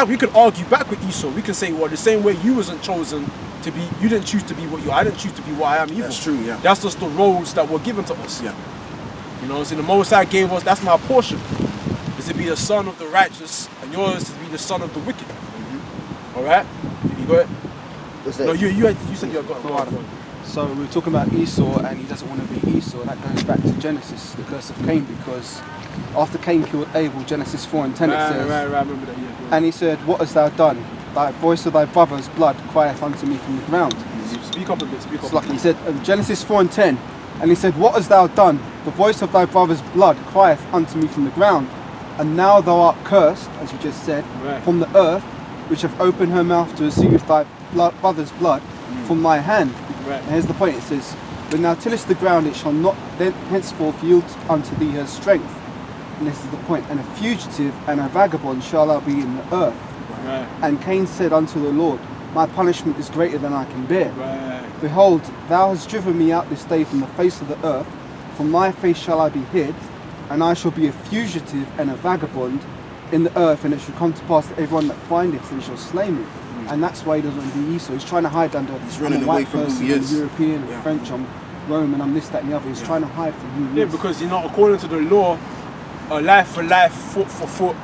we could argue back with Esau. We can say, well, the same way you wasn't chosen to be, you didn't choose to be what you are. I didn't choose to be what I am either. That's true, yeah. That's just the roles that were given to us. Yeah. You know, so the Most High gave us, that's my portion, is to be the son of the righteous, and yours is to be the son of the wicked. All right? You got it? No, you said you got it. So we were talking about Esau, and he doesn't want to be Esau. That goes back to Genesis, the curse of Cain, because after Cain killed Abel, Genesis 4 and 10 it says, right, I remember that, yeah. And he said, what hast thou done? Thy voice of thy brother's blood crieth unto me from the ground. Speak up a bit, speak up. It's like he said, Genesis 4 and 10, and he said, what hast thou done? The voice of thy brother's blood crieth unto me from the ground. And now thou art cursed, as you just said, from the earth, which hath opened her mouth to receive thy brother's blood from thy hand. And here's the point, it says, when thou tillest the ground, it shall not then henceforth yield unto thee her strength. And this is the point, and a fugitive and a vagabond shall thou be in the earth. And Cain said unto the Lord, my punishment is greater than I can bear. Behold, thou hast driven me out this day from the face of the earth, from thy face shall I be hid, and I shall be a fugitive and a vagabond in the earth, and it shall come to pass that everyone that findeth thee shall slay me. And that's why he doesn't want to be Esau. He's trying to hide under, I'm a white person, I'm European, I'm French, I'm Roman, I'm this, that and the other. He's trying to hide from who he is. Because, you know, according to the law, life for life, foot for foot,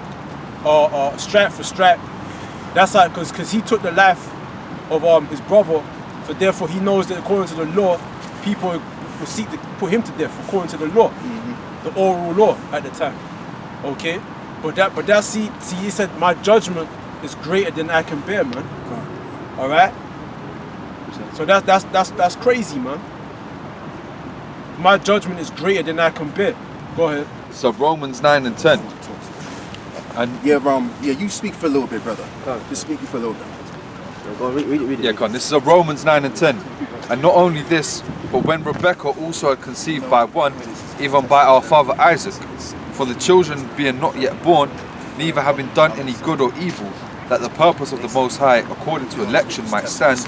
stripe for stripe. That's like, because he took the life of his brother, so therefore he knows that according to the law, people will seek to put him to death according to the law, the oral law at the time. Okay, but that see, he said my judgment is greater than I can bear, man. All right. So that's crazy, man. My judgment is greater than I can bear. Go ahead. So Romans 9 and 10. And you speak for a little bit, brother. Just speak for a little bit. Go on, read it. Yeah, this is Romans 9 and 10. And not only this, but when Rebekah also had conceived by one, even by our father Isaac, for the children being not yet born, neither having done any good or evil, that the purpose of the Most High according to election might stand,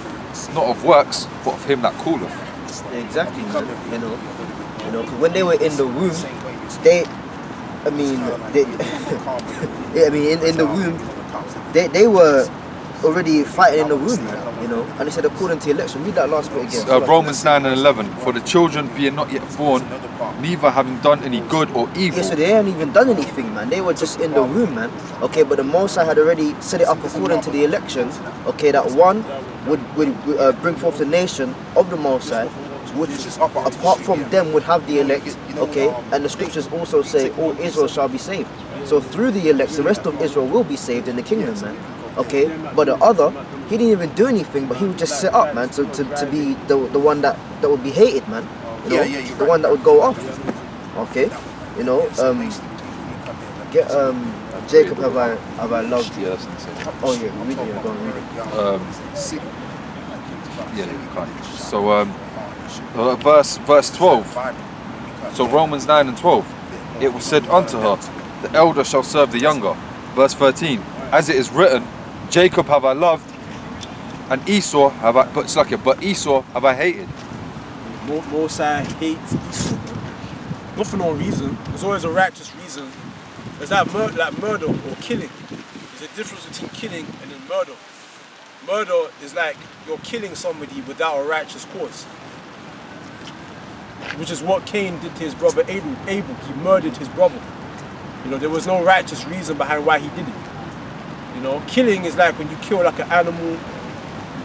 not of works, but of him that calleth. Exactly, man. You know, because when they were in the womb, in the womb, they were already fighting in the womb, man, you know. And they said according to election. Read that last bit again. Romans 9 and 11. For the children being not yet born, neither having done any good or evil. Yeah, so they hadn't even done anything, man. They were just in the womb, man. Okay, but the Most High had already set it up according to the election. Okay, that one would bring forth the nation of the Most High, which apart from them would have the elect. Okay, and the scriptures also say all Israel shall be saved. So through the elect, the rest of Israel will be saved in the kingdom, man. Okay, but the other, he didn't even do anything, but he would just set up, man, to be the one that would be hated, man. You know, the one that would go off. Okay, you know, Jacob have I loved. Yeah, that's insane. Oh yeah, read it. Go on, read it. Yeah, you can't. So verse 12. So Romans 9 and 12. It was said unto her, the elder shall serve the younger. Verse 13. As it is written, Jacob have I loved, and Esau have I, but Esau have I hated. Most High hates Esau. Not for no reason. There's always a righteous reason. There's like murder or killing. There's a difference between killing and then murder. Murder is like you're killing somebody without a righteous cause. Which is what Cain did to his brother Abel. He murdered his brother. You know, there was no righteous reason behind why he did it. You know, killing is like when you kill like an animal,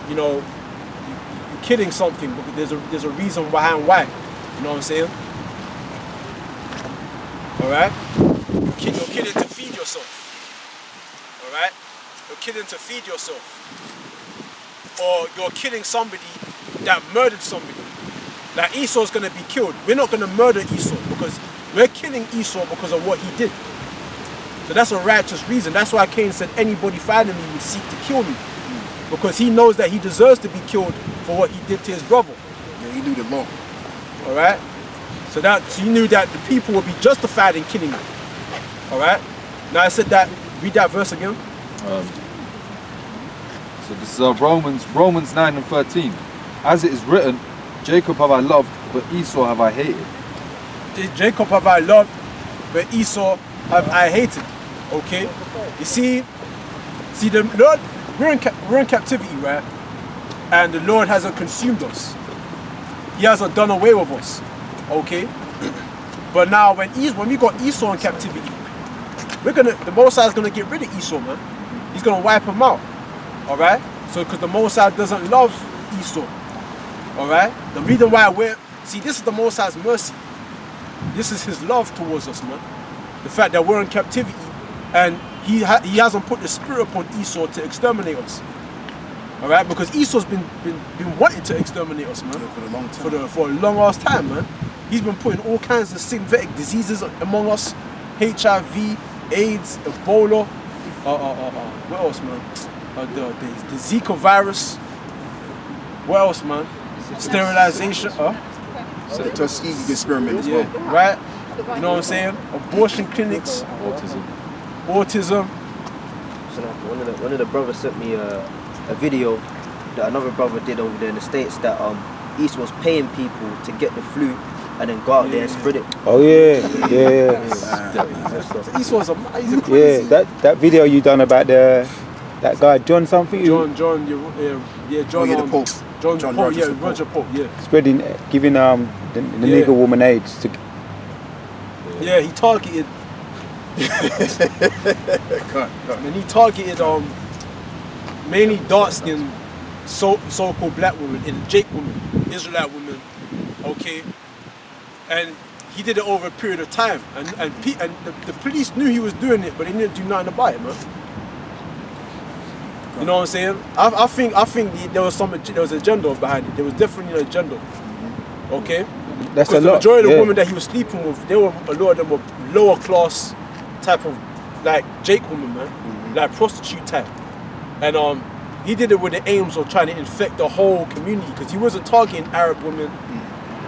you know, you're killing something, but there's a reason behind why. You know what I'm saying? Alright? You're killing to feed yourself. Alright? You're killing to feed yourself. Or you're killing somebody that murdered somebody. Like Esau's gonna be killed. We're not gonna murder Esau because we're killing Esau because of what he did. So that's a righteous reason. That's why Cain said anybody finding me would seek to kill me. Because he knows that he deserves to be killed for what he did to his brother. Yeah, he knew the law. Alright? So he knew that the people would be justified in killing him. Alright? Now I said that, read that verse again. So this is Romans 9 and 13. As it is written, Jacob have I loved, but Esau have I hated. Jacob have I loved, but Esau have I hated. Okay? You see, See, the Lord, we're in captivity, right? And the Lord hasn't consumed us. He hasn't done away with us, okay? But now when we got Esau in captivity, the Most High is gonna get rid of Esau, man. He's gonna wipe him out, all right? So because the Most High doesn't love Esau, all right? The reason why this is the Most High's mercy. This is His love towards us, man. The fact that we're in captivity and He hasn't put the spirit upon Esau to exterminate us. All right, because Esau's been wanting to exterminate us, man, for a long time. For a long ass time, man. He's been putting all kinds of synthetic diseases among us, HIV, AIDS, Ebola, what else, man? The Zika virus. What else, man? Sterilization. The Tuskegee experiment as well. Yeah, right. You know what I'm saying? Abortion clinics. Autism. So one of the brothers sent me a video that another brother did over there in the States that Esau was paying people to get the flu and then go out there and spread it. Oh yeah. Esau's he's crazy. Yeah, that video you done about that guy John something. John, John the Pope. John Pope, Rogers, yeah, Roger Pope, yeah. Spreading, giving the nigger woman AIDS to. Yeah, he targeted. And he targeted mainly dark-skinned so-called black women and Jake women, Israelite women, okay, and he did it over a period of time, and the police knew he was doing it, but they didn't do nothing about it, man. You know what I'm saying? I think there was agenda behind it. There was definitely an agenda. Okay? That's because a lot. The majority of the women that he was sleeping with, a lot of them were lower class type of like Jake women, man. Like prostitute type. And he did it with the aims of trying to infect the whole community, because he wasn't targeting Arab women.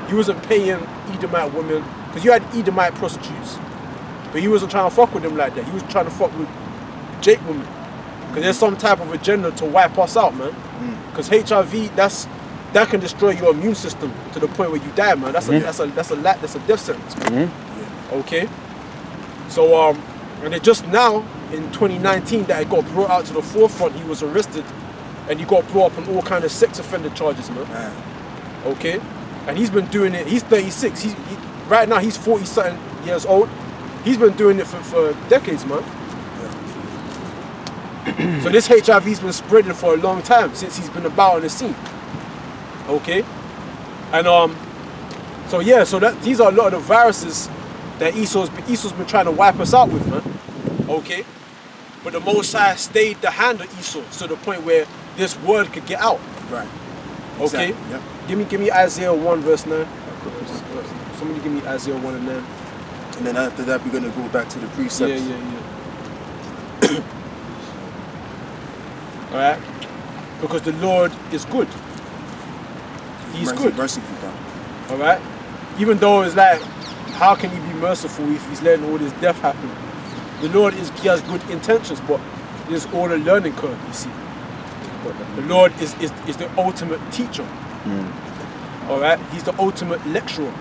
He wasn't paying Edomite women, because you had Edomite prostitutes. But he wasn't trying to fuck with them like that. He was trying to fuck with Jake women. Because there's some type of agenda to wipe us out, man. Because HIV, that can destroy your immune system to the point where you die, man. That's a death sentence, man. Okay. So and it just now in 2019 that it got brought out to the forefront. He was arrested, and he got brought up on all kind of sex offender charges, man. Okay. And he's been doing it. He's 36. Right now he's 40-something years old. He's been doing it for decades, man. So this HIV's been spreading for a long time, since he's been about on the scene. Okay? And so yeah, these are a lot of the viruses that Esau's been trying to wipe us out with, man. Okay? But the Most High stayed the hand of Esau to the point where this word could get out. Right. Okay? Exactly. Yep. Give me Isaiah 1 verse 9. Somebody give me Isaiah 1 and 9. And then after that we're gonna go back to the precepts. Yeah. Alright? Because the Lord is good. He's good. Merciful, God. Alright? Even though it's like, how can he be merciful if he's letting all this death happen? The Lord he has good intentions, but there's all a learning curve, you see. The Lord is the ultimate teacher. Alright? He's the ultimate lecturer.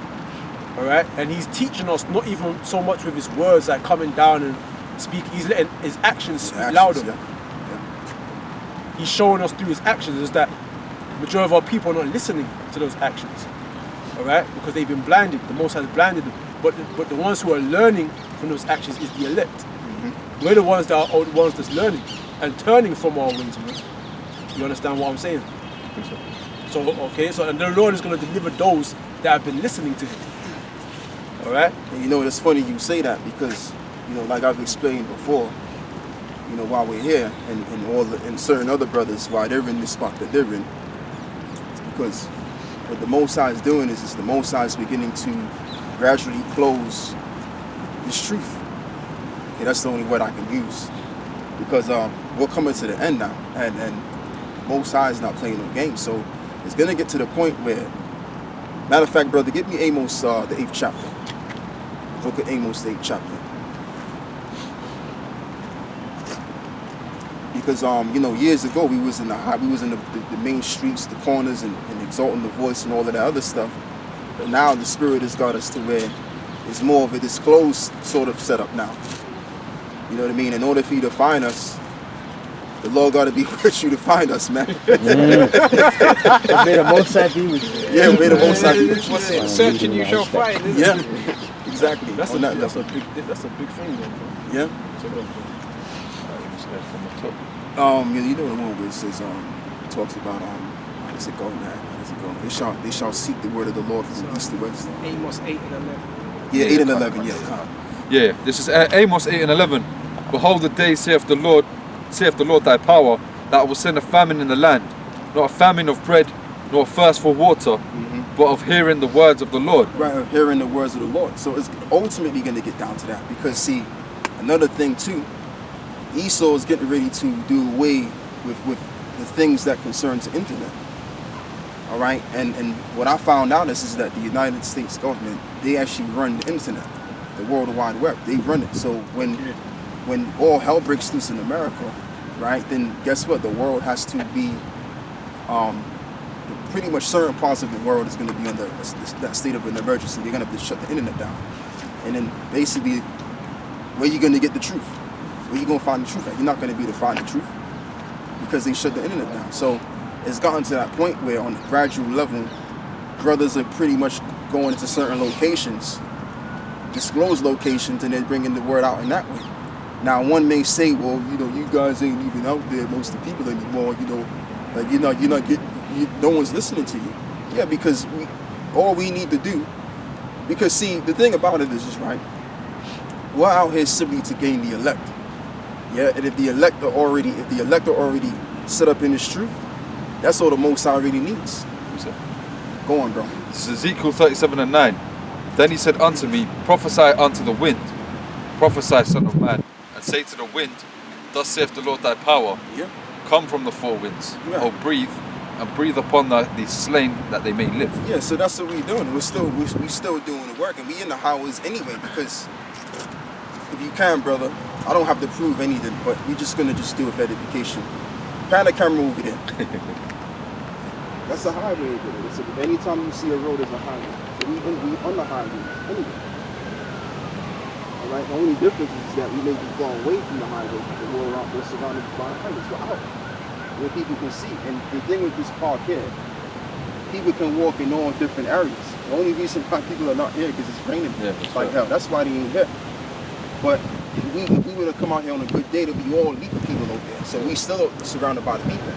Alright? And he's teaching us not even so much with his words, like coming down and speak. He's letting his actions speak louder. Yeah. He's showing us through his actions is that the majority of our people are not listening to those actions. Alright? Because they've been blinded. The Most High has blinded them. But the ones who are learning from those actions is the elect. We're the ones that are the ones that's learning and turning from our ways, man. You understand what I'm saying? So and the Lord is going to deliver those that have been listening to him. Alright? And you know, it's funny you say that, because, you know, like I've explained before, you know, while we're here, and certain other brothers, why they're in this spot that they're in, it's because what the Most High is doing is the Most High is beginning to gradually close this truth. Okay, that's the only word I can use, because we're coming to the end now, and Most High is not playing no games. So it's gonna get to the point where, matter of fact, brother, get me Amos the 8th chapter. Look at Amos the 8th chapter. Because you know, years ago we was in the main streets, the corners, and exalting the voice and all of that other stuff. But now the Spirit has got us to where it's more of a disclosed sort of setup now. You know what I mean? In order for you to find us, The Lord got to be with you to find us, man. May the Most High be with you. Yeah, may the Most High be with you. What's it? Searching you shall find. Isn't Yeah, it? exactly. That's On that a level. big thing, though. Bro. Yeah. So, Yeah, you know the one where it says, talks about, how does it go, man? How does it go? They shall seek the word of the Lord from the east to west. Amos 8 and 11. Yeah, 8 and 11, yeah. Yeah, this is Amos 8 and 11. Behold, the day saith the Lord thy power, that I will send a famine in the land, not a famine of bread, nor a thirst for water, but of hearing the words of the Lord. Right, of hearing the words of the Lord. So it's ultimately going to get down to that. Because, see, another thing, too, Esau is getting ready to do away with the things that concerns the internet. All right? And what I found out is that the United States government, they actually run the internet, the World Wide Web. They run it. So when all hell breaks loose in America, right, then guess what? The world has to be, pretty much certain parts of the world is going to be under that state of an emergency. They're going to have to shut the internet down. And then basically, where you going to get the truth? Where you going to find the truth at? You're not going to be able to find the truth because they shut the internet down. So it's gotten to that point where on a gradual level, brothers are pretty much going into certain locations, disclose locations, and then bringing the word out in that way. Now, one may say, well, you guys ain't even out there, most of the people anymore, no one's listening to you. Yeah, because all we need to do, because see, the thing about it is right, we're out here simply to gain the elect. Yeah, and if the elect are already set up in this truth, that's all the Most High really needs. Go on, bro. This is Ezekiel 37 and 9. Then he said unto me, prophesy unto the wind, prophesy, son of man, and say to the wind, thus saith the Lord thy power, come from the four winds, O breathe, and breathe upon the slain that they may live. Yeah, so that's what we're doing. We're still doing the work, and we in the highways anyway, because if you can, brother, I don't have to prove anything, but we're just gonna do it for edification. Pan the camera over there. That's a highway over there. So anytime you see a road, there's a highway. So we on the highway anyway. All right. The only difference is that we may be far away from the highway, but we're surrounded by highways. We're out where people can see. And the thing with this park here, people can walk in all different areas. The only reason why people are not here is because it's raining like hell. That's why they ain't here. But if we were to come out here on a good day, there'll be all heap of people over there. So we still surrounded by the people.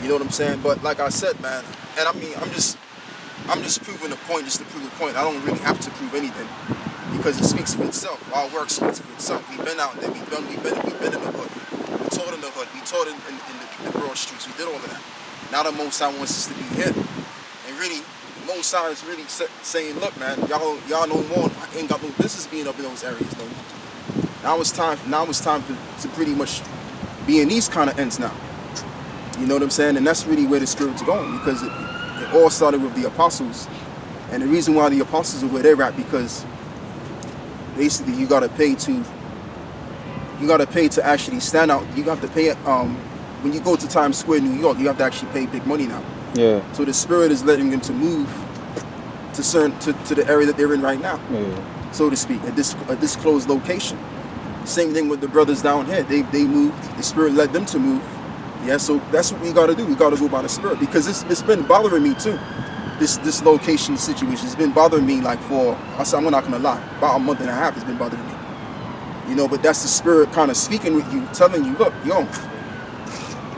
You know what I'm saying? But like I said, man, and I mean, I'm just proving a point just to prove a point. I don't really have to prove anything because it speaks for itself. Our work speaks for itself. We've been out there. We've been in the hood. We taught in the hood. We taught in the broad streets. We did all of that. Now the Most High wants us to be here. And really, the Most High is really saying, look, man, y'all no more. I ain't got no business being up in those areas, though. Now it's time to pretty much be in these kind of ends now. You know what I'm saying? And that's really where the Spirit's going, because it all started with the apostles. And the reason why the apostles are where they're at, because basically you gotta pay to actually stand out. You have to pay when you go to Times Square, New York, you have to actually pay big money now. Yeah. So the Spirit is letting them to move to the area that they're in right now, so to speak, at this closed location. Same thing with the brothers down here. They moved. The Spirit led them to move. Yeah, so that's what we got to do. We got to go by the Spirit, because it's been bothering me too. This location situation has been bothering me I'm not gonna lie, about a month and a half it's been bothering me. You know, but that's the Spirit kind of speaking with you, telling you, look,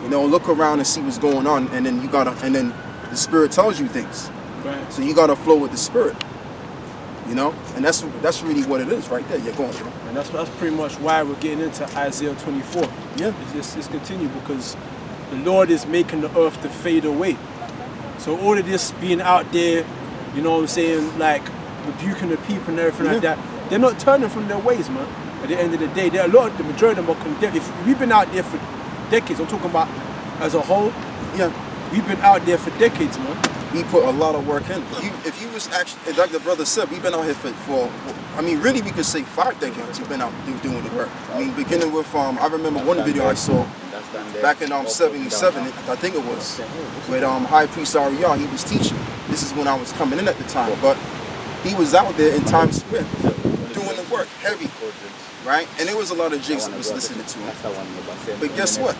look around and see what's going on, and then the Spirit tells you things. Right. So you gotta flow with the Spirit. You know, and that's really what it is right there. You're going through. And that's pretty much why we're getting into Isaiah 24. Yeah. It's continued, because the Lord is making the earth to fade away. So all of this being out there, you know what I'm saying, like rebuking the people and everything like that, they're not turning from their ways, man. At the end of the day, the majority of them are condemned. If we've been out there for decades, I'm talking about as a whole. Yeah. We've been out there for decades, man. We put a lot of work in. If you was actually, like the brother said, we've been out here for really we could say 5 decades we've been out doing the work. I mean, beginning with, I remember one video I saw back in 77, I think it was, with High Priest Ariel, he was teaching. This is when I was coming in at the time, but he was out there in Times Square doing the work, heavy. right? And there was a lot of Jakes that was listening to him. But guess what?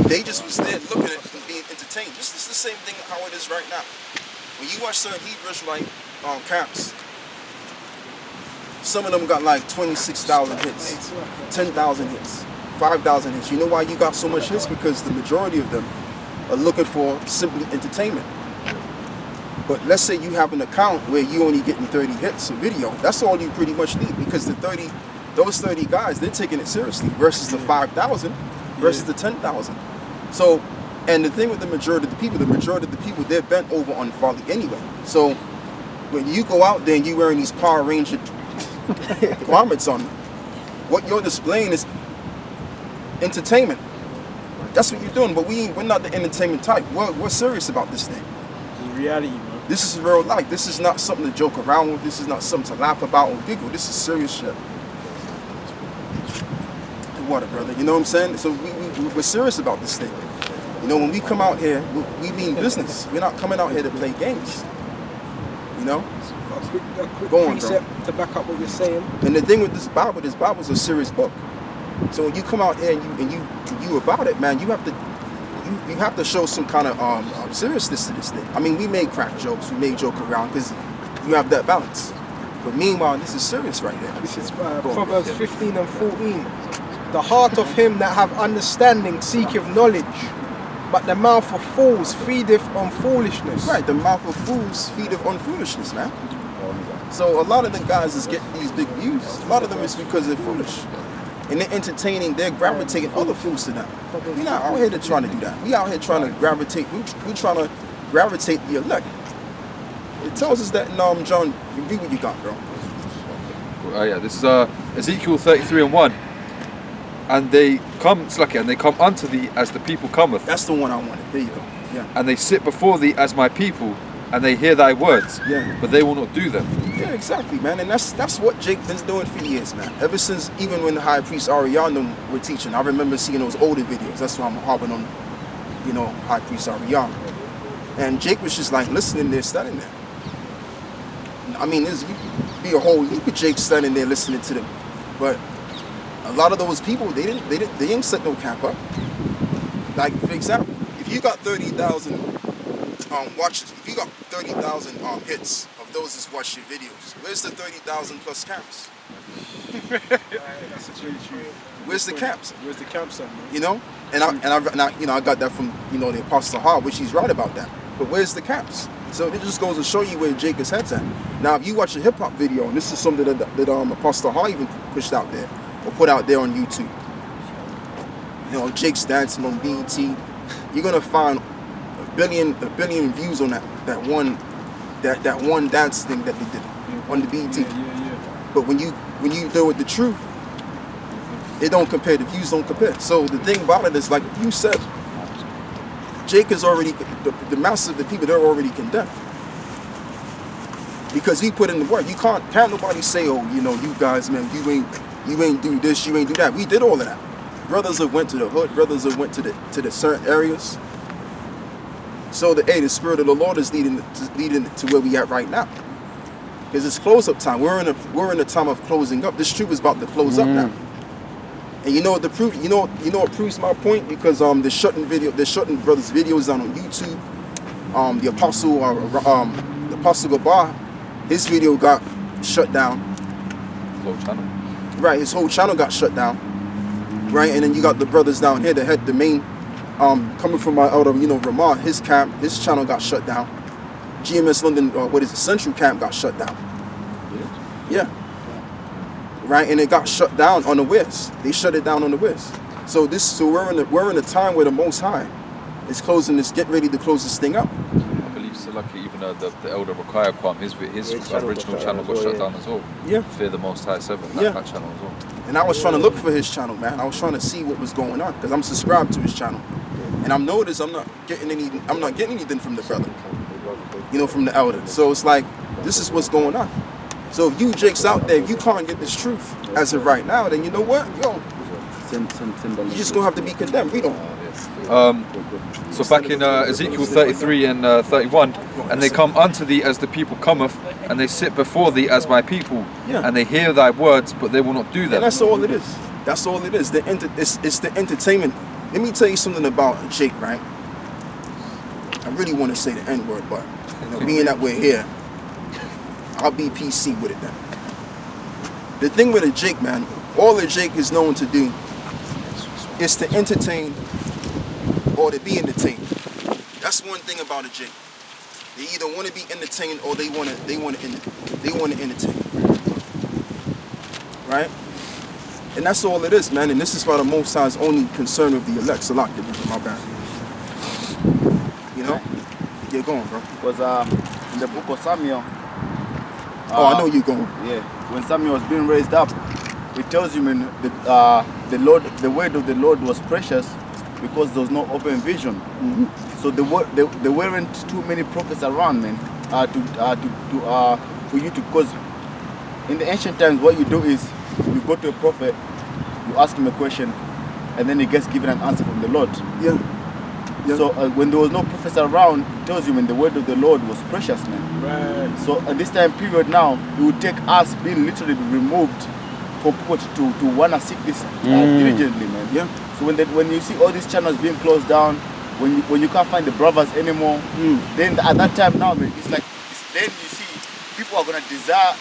They just was there looking at it and being entertained. This is the same thing how it is right now. When you watch certain Hebrew Israelite camps, some of them got like 26,000 hits, 10,000 hits, 5,000 hits. You know why you got so much hits? Because the majority of them are looking for simply entertainment. But let's say you have an account where you only getting 30 hits a video. That's all you pretty much need, because those 30 guys, they're taking it seriously versus the 5,000 versus the 10,000. So, and the thing with the majority of the people, they're bent over on folly anyway. So when you go out there and you wearing these Power Ranger garments on, what you're displaying is entertainment. That's what you're doing. But we're not the entertainment type. We're serious about this thing. It's reality, man. This is real life. This is not something to joke around with. This is not something to laugh about or giggle. This is serious shit. Water, brother. You know what I'm saying? So we're serious about this thing. You know, when we come out here, we mean business. We're not coming out here to play games. You know? A quick Go on, precept to back up what you're saying. And the thing with this Bible's a serious book. So when you come out here and you about it, man, you have to show some kind of seriousness to this thing. I mean, we may crack jokes, we may joke around because you have that balance. But meanwhile, this is serious right here. This is Proverbs 15 and 14. The heart of him that have understanding seeketh knowledge, but the mouth of fools feedeth on foolishness. Right, the mouth of fools feedeth on foolishness, man. So a lot of the guys that's getting these big views, a lot of them is because they're foolish. And they're entertaining, they're gravitating other fools to them. We're not out here trying to do that. We out here trying to gravitate, we're trying to gravitate the elect. It tells us that in John, read what you got, bro. Yeah, this is Ezekiel 33 and 1. And they come, and they come unto thee as the people cometh. That's the one I wanted. There you go. Yeah. And they sit before thee as my people, and they hear thy words, Yeah. but they will not do them. Yeah, exactly, man. And that's what Jake been doing for years, man. Ever since, even when the high priest Ariana were teaching, I remember seeing those older videos. That's why I'm harping on, you know, high priest Ariana. And Jake was just like listening there, studying there. I mean, there's be a whole heap of Jake standing there listening to them, but a lot of those people, they didn't set no cap up. Like, for example, if you got 30,000 watches, if you got 30,000 hits of those that watch your videos, where's the 30,000 plus caps? That's really true. Where's the caps? Where's the campsite, man? You know, and I got that from, you know, the Apostle Hart, which he's right about that. But where's the caps? So it just goes to show you where Jacob's head's at. Now, if you watch a hip hop video, and this is something that Apostle Hart even pushed out there, or put out there on YouTube. You know, Jake's dancing on BET. You're gonna find a billion views on that one dance thing that they did on the BET. Yeah. But when you deal with the truth, it don't compare. The views don't compare. So the thing about it is, like you said, Jake is already the masses of the people. They're already condemned because he put in the work. You can't nobody say, oh, you know, you guys, man, you ain't do this, you ain't do that. We did all of that. Brothers have went to the hood. Brothers have went to the certain areas. So the Spirit of the Lord is leading to where we at right now. Because it's close up time. We're in a time of closing up. This truth is about to close up now. And you know what the proof? You know what proves my point? Because they're shutting brothers' videos down on YouTube. The Apostle Gabar, his video got shut down. Whole channel. Right, his whole channel got shut down. Right, and then you got the brothers down here that had the main coming from my elder, you know, Ramon, his channel got shut down. GMS London, Central camp got shut down. Yeah. Right, and it got shut down on the West. They shut it down on the West. So we're in a time where the Most High is getting ready to close this thing up. I believe so. Like even the elder Rakaya Kwam, his original channel got shut down as well. Yeah. Fear the Most High 7. Yeah. That channel as well. And I was trying to look for his channel, man. I was trying to see what was going on because I'm subscribed to his channel, and I'm noticed I'm not getting anything from the brother, you know, from the elder. So it's like this is what's going on. So if you Jakes out there, if you can't get this truth as of right now, then you know what, yo, you're just gonna have to be condemned. We don't. So back in Ezekiel 33 and 31, and they come unto thee as the people cometh, and they sit before thee as my people, and they hear thy words, but they will not do them. And that's all it is. That's all it is. It's the entertainment. Let me tell you something about Jake, right? I really want to say the N-word, but being that we're here, I'll be PC with it then. The thing with a Jake, man, all a Jake is known to do is to entertain or to be entertained. That's one thing about a Jake. They either want to be entertained or they want to entertain. Right? And that's all it is, man. And this is why the Most High is only concerned with the elect. Selected, my bad. You know? Get going, bro. Because in the book of Samuel. I know you're going. Yeah. When Samuel was being raised up, it tells you, man, the word of the Lord was precious because there was no open vision. Mm-hmm. So there weren't too many prophets around, man, for you to. Because in the ancient times, what you do is you go to a prophet, you ask him a question, and then he gets given an answer from the Lord. Yeah. So when there was no prophets around, it tells you when the word of the Lord was precious, man. Right. So at this time period now, it would take us being literally removed for people to want to seek this diligently, man. Yeah. So when you see all these channels being closed down, when you can't find the brothers anymore, then at that time now, man, then you see people are gonna desire,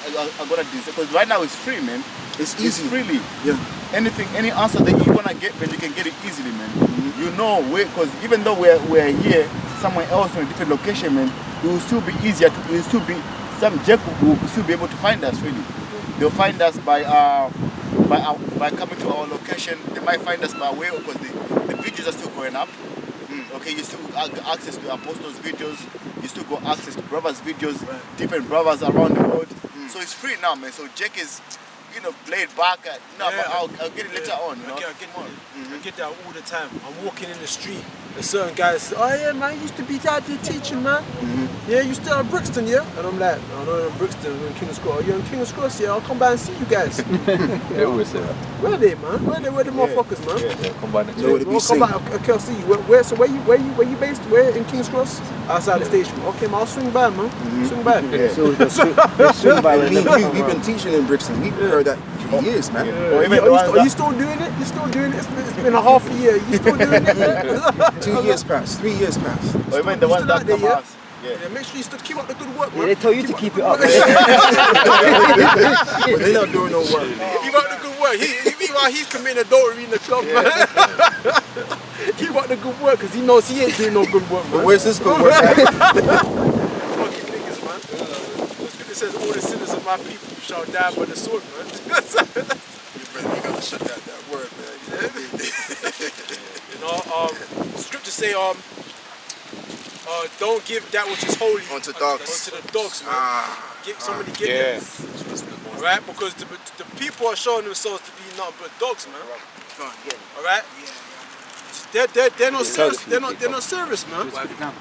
because right now it's free, man. It's easy. It's freely. Yeah. Anything, any answer that you wanna get, man, you can get it easily, man. You know, because even though we're here somewhere else in a different location, man, it will still be easier. Some Jack will still be able to find us. Really, they'll find us by coming to our location. They might find us by way because the videos are still going up. Okay, you still got access to apostles' videos. You still got access to brothers' videos, different brothers around the world. So it's free now, man. So Jack is, laid back. But I'll get it later on. I get that all the time. I'm walking in the street, and certain guys say, "Oh yeah, man, you used to be out there teaching, man. Yeah, you still in Brixton, yeah?" And I'm like, "No, I'm in Brixton. I'm in King's Cross. You're in King's Cross, yeah? I'll come by and see you guys." They always say that. Where they, man? Where the motherfuckers, man? Yeah, come by next Know what week. it be I'll come saying. back. Okay, I'll see you. Where you based? Where in King's Cross? Outside the station. Okay, man, I'll swing by, man. Swing by. So they swing by when they come We've been around. teaching in Brixton. We've heard that for years, man. Are you still doing it? You still doing it? It's been a half a year. You still doing it? Yeah? 2 years passed. 3 years passed. Or even the ones still that out there, come yeah? out. Yeah, make sure you still keep up the good work, man. Yeah, they tell you to keep it up. But they're not doing no work. Keep up the good work. Meanwhile, he's committing adultery in the club, man. Keep up the good work, because he knows he ain't doing no good work, man. But where's this good work at? Fucking niggas, man. It says all the sinners of my people shall die by the sword, man. You gotta shut that word, man. Scriptures say, don't give that which is holy Unto dogs. Unto the dogs, man. Somebody give them. Alright? Because the people are showing themselves to be nothing but dogs, man. Alright? They're not serious. They're not serious, man.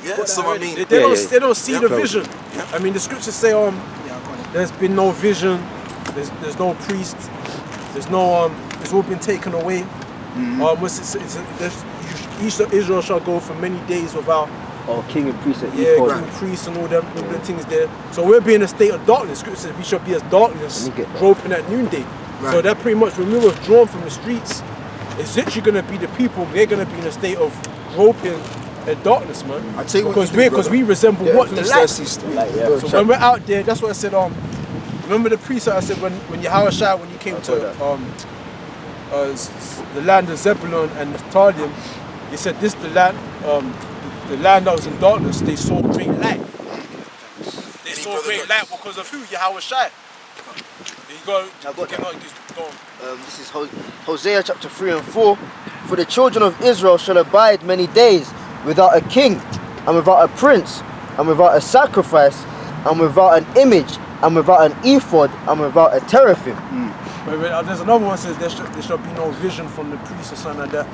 Yeah, so I mean, They don't see the vision. I mean, the scriptures say, there's been no vision. There's no priest. There's no it's all been taken away. Israel shall go for many days without King and priest at king and priest and all them things there. So we'll be in a state of darkness. Scripture says we shall be as darkness groping at noonday. Right. So that pretty much when we were withdrawn from the streets, it's literally gonna be the people. They're gonna be in a state of groping at darkness, man. I tell you because we resemble what the light. So when we're out there, that's what I said. Remember the priest I said when Yahushua, when he came to the land of Zebulun and Naphtali, he said this the land that was in darkness, they saw great light. They saw great light because of who? Yahushua. This is Hosea chapter 3 and 4. For the children of Israel shall abide many days without a king, and without a prince, and without a sacrifice, and without an image, and without an ephod, and without a teraphim. There's another one that says there shall be no vision from the priest or something like that.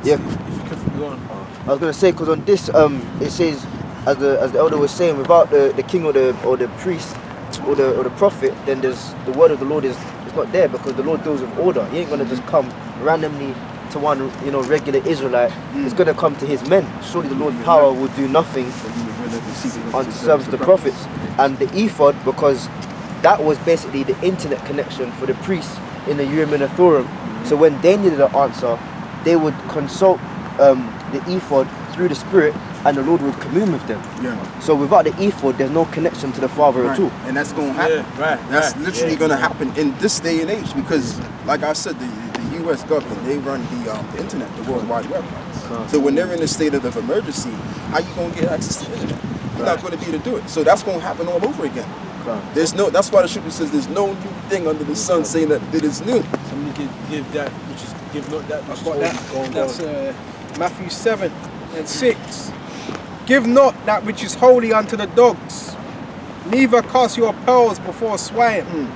Yeah. If you could go on. I was going to say, because on this, it says, as the elder was saying, without the king or the priest or the prophet, then there's the word of the Lord is not there, because the Lord deals with order. He ain't going to just come randomly to one, you know, regular Israelite. It's going to come to his men. Surely the Lord's power will do nothing unto service the prophets. And the ephod, because that was basically the internet connection for the priests in the Urim and the Thummim. So when they needed an answer, they would consult the ephod through the Spirit, and the Lord would commune with them. Yeah. So without the ephod, there's no connection to the Father at all. And that's going to happen. That's literally going to happen in this day and age because, like I said, the U.S. government, they run the internet, the World Wide Web. So when they're in a state of emergency, how you going to get access to the internet? You're not going to be able to do it. So that's going to happen all over again. There's no. That's why the scripture says there's no new thing under the sun saying that it is new. Somebody can give that, which is give not that which is But holy. that's Matthew 7:6. Give not that which is holy unto the dogs, neither cast your pearls before swine,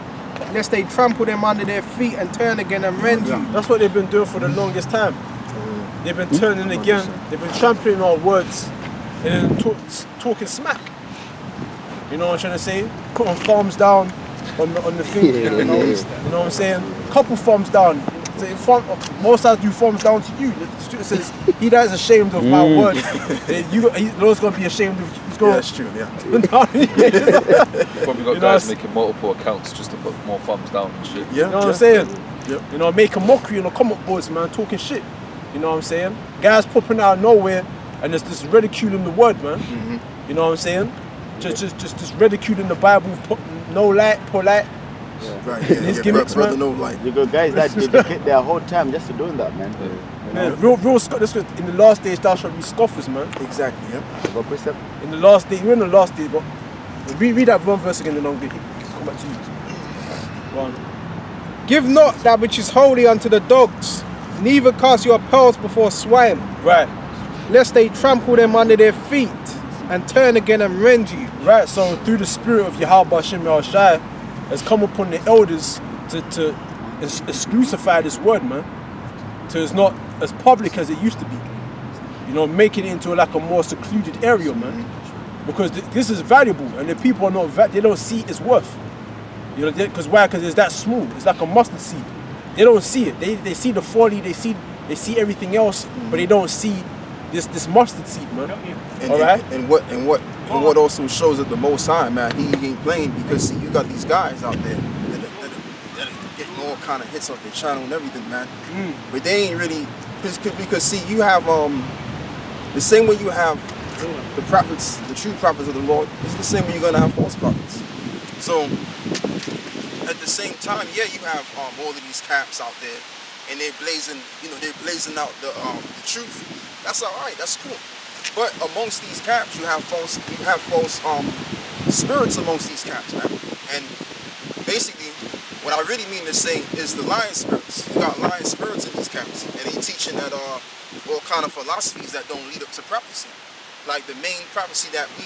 lest they trample them under their feet and turn again and rend you. That's what they've been doing for the longest time. They've been turning again. They've been trampling our words and then talking smack. You know what I'm trying to say? Putting thumbs down on the thing. You know what I'm saying? Couple thumbs down. Most times do thumbs down to you. The scripture says, "He that is ashamed of my word, the Lord's gonna be ashamed of you." He's gonna, That's true. Yeah. Probably got guys making multiple accounts just to put more thumbs down and shit. You know what I'm saying? You know, make a mockery on the comment boards, man, talking shit. You know what I'm saying? Guys popping out of nowhere and just ridiculing the word, man. You know what I'm saying? Just ridiculing the Bible, no light, polite. Right. Yeah. His gimmicks, brother, man. no light. You got guys that dedicate their whole time just to doing that, man. Man, real this was in the last days thou shalt be scoffers, man. Exactly. Yep. Go precept. In the last day, we're in the last day, but read that one verse again and I'll come back to you. One. Give not that which is holy unto the dogs, neither cast your pearls before swine, Right. lest they trample them under their feet and turn again and rend you. Right, so through the spirit of Yahweh Hashem Yahushai has come upon the elders to exclusify this word, man. So it's not as public as it used to be. You know, making it into like a more secluded area, man. Because this is valuable and the people are not, they don't see its worth. You know, because why? Because it's that small. It's like a mustard seed. They don't see it. They see the folly, they see everything else, but they don't see this mustard seed, man. And, all right. And what also shows that the Most High, man, he ain't playing because see, you got these guys out there that are getting all kind of hits on their channel and everything, man. But they ain't really because see, you have the same way you have the prophets, the true prophets of the Lord. It's the same way you're gonna have false prophets. So at the same time, yeah, you have all of these camps out there, and they're blazing out the truth. That's all right. That's cool. But amongst these camps, you have false spirits amongst these camps, man. And basically, what I really mean to say is the lying spirits. You got lying spirits in these camps, and they teaching that all kind of philosophies that don't lead up to prophecy. Like the main prophecy that we